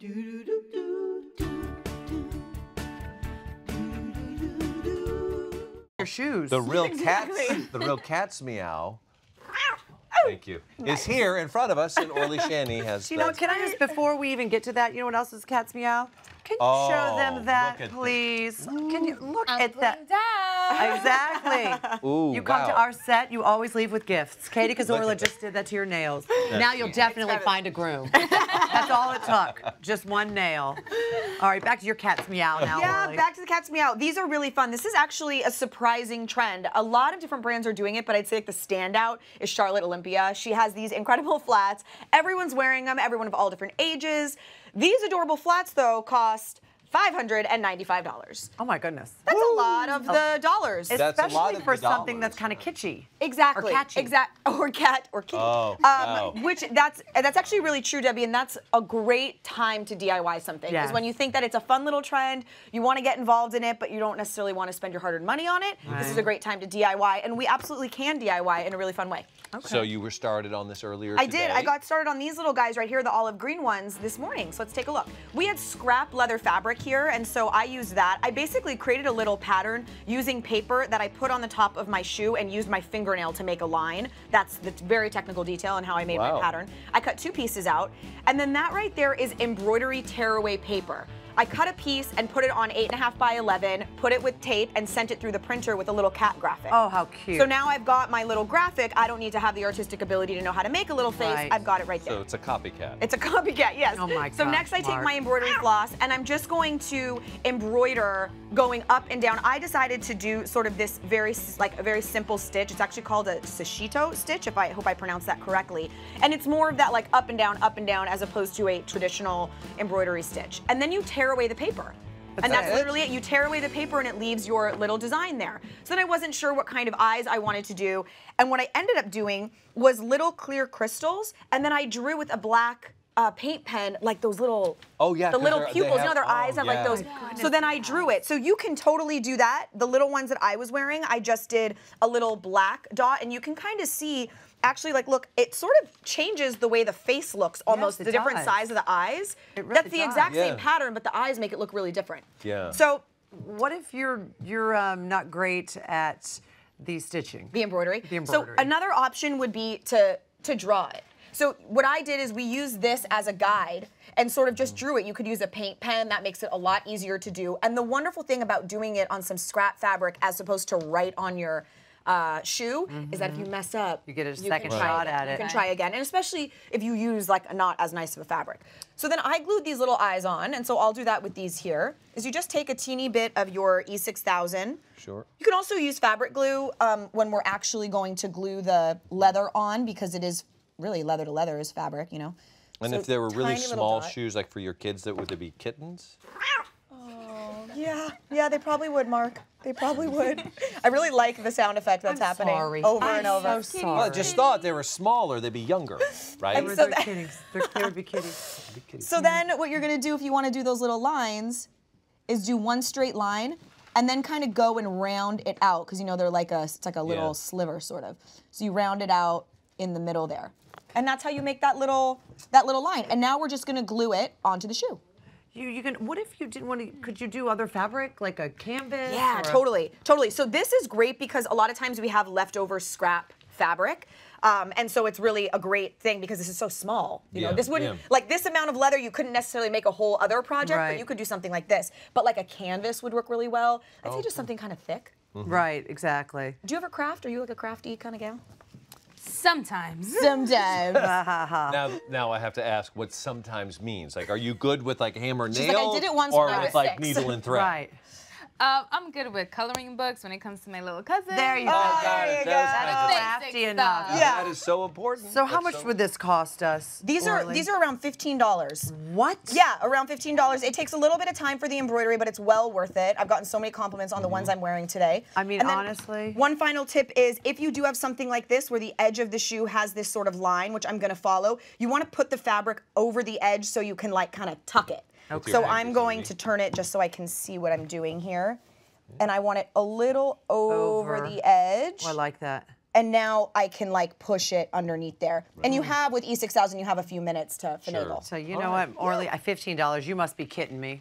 Your shoes. The real cat's meow. Thank you. Nice. Is here in front of us, and Orly Shani has. You know, can I just, before we even get to that, you know what else is cat's meow? Can you show them that, please? Can you look at that? Exactly. Ooh, you come to our set, you always leave with gifts. Katie Cazorla just did that to your nails. Now you'll definitely find a groom. That's all it took. Just one nail. All right, back to your cat's meow now. Yeah, Orly. back to the cat's meow. These are really fun. This is actually a surprising trend. A lot of different brands are doing it, but I'd say like the standout is Charlotte Olympia. She has these incredible flats. Everyone's wearing them, everyone of all different ages. These adorable flats, though, cost $595. Oh my goodness. That's a lot of the dollars. That's a lot Especially of for the something dollars. that's kind of kitschy. Exactly. Or catchy. Or cat or kitty. Oh, wow. Which that's actually really true, Debbie, and that's a great time to DIY something. Yes. Because when you think that it's a fun little trend, you want to get involved in it, but you don't necessarily want to spend your hard-earned money on it. Right. This is a great time to DIY, and we absolutely can DIY in a really fun way. Okay. So you were started on this earlier I today? did. I got started on these little guys right here, the olive green ones, this morning. So let's take a look. We had scrap leather fabric here, and so I used that. I basically created a little pattern using paper that I put on the top of my shoe and used my fingernail to make a line. That's the very technical detail in how I made my pattern. I cut 2 pieces out, and then that right there is embroidery tearaway paper. I cut a piece and put it on 8.5 by 11, put it with tape, and sent it through the printer with a little cat graphic. Oh, how cute. So now I've got my little graphic. I don't need to have the artistic ability to know how to make a little face. Right. I've got it right there. So it's a copycat. It's a copycat, yes. Oh my So gosh, next I take Mark. my embroidery floss and I'm just going to embroider going up and down. I decided to do sort of this a very simple stitch. It's actually called a sashito stitch, I hope I pronounced that correctly. And it's more of that like up and down as opposed to a traditional embroidery stitch. And then you tear away the paper. And that's literally it. You tear away the paper and it leaves your little design there. So then I wasn't sure what kind of eyes I wanted to do. And what I ended up doing was little clear crystals. And then I drew with a black paint pen, like those little, the little pupils, you know, their eyes have like those. So then I drew it. So you can totally do that. The little ones that I was wearing, I just did a little black dot and you can kind of see, actually, like, look, it sort of changes the way the face looks almost, the different size of the eyes. It really That's the exact same pattern, but the eyes make it look really different. Yeah. So what if you're not great at the stitching? The embroidery? The embroidery. So another option would be to draw it. So what I did is we used this as a guide and sort of just drew it. You could use a paint pen. That makes it a lot easier to do. And the wonderful thing about doing it on some scrap fabric as opposed to write on your shoe is that if you mess up, you get a second shot at it. You can try again, and especially if you use like not as nice of a fabric. So then I glued these little eyes on, and so I'll do that with these here. Is you just take a teeny bit of your E6000. Sure. You can also use fabric glue when we're actually going to glue the leather on because it is really leather to leather is fabric, you know. And so if there were really small dot. shoes, like for your kids, would they be kittens? Yeah, they probably would, Mark. They probably would. I really like the sound effect that's happening over and over. I'm so sorry. Well, I just thought they were smaller, they'd be younger, right? They're kitties. They would be kitties. So then what you're going to do if you want to do those little lines is do one straight line and then kind of go and round it out because, you know, they're like it's like a little sliver sort of. So you round it out in the middle there. And that's how you make that little line. And now we're just going to glue it onto the shoe. You can. What if you didn't want to? Could you do other fabric, like a canvas? Yeah, totally. So this is great because a lot of times we have leftover scrap fabric. And so it's really a great thing because this is so small. You know, this wouldn't, like this amount of leather, you couldn't necessarily make a whole other project, but you could do something like this. But like a canvas would work really well. I'd say just something kind of thick. Right, exactly. Do you ever craft? Are you like a crafty kind of gal? Sometimes. Sometimes. Now I have to ask what sometimes means. Like, are you good with like hammer nail? She's like, I did it once or when I was with like 6. needle and thread? Right. I'm good with coloring books when it comes to my little cousin. There you go. There you go. That's crafty enough. That is so important. So how much would this cost us? These are around $15. What? Yeah, around $15. It takes a little bit of time for the embroidery, but it's well worth it. I've gotten so many compliments on the ones I'm wearing today. I mean, And then honestly. One final tip is if you do have something like this where the edge of the shoe has this sort of line, which I'm going to follow, you want to put the fabric over the edge so you can like kind of tuck it. Okay. So I'm going to turn it just so I can see what I'm doing here. And I want it a little over the edge. Oh, I like that. and now I can like push it underneath there. And you have, with E6000, you have a few minutes to finagle. So you know what, Orly, $15, you must be kidding me.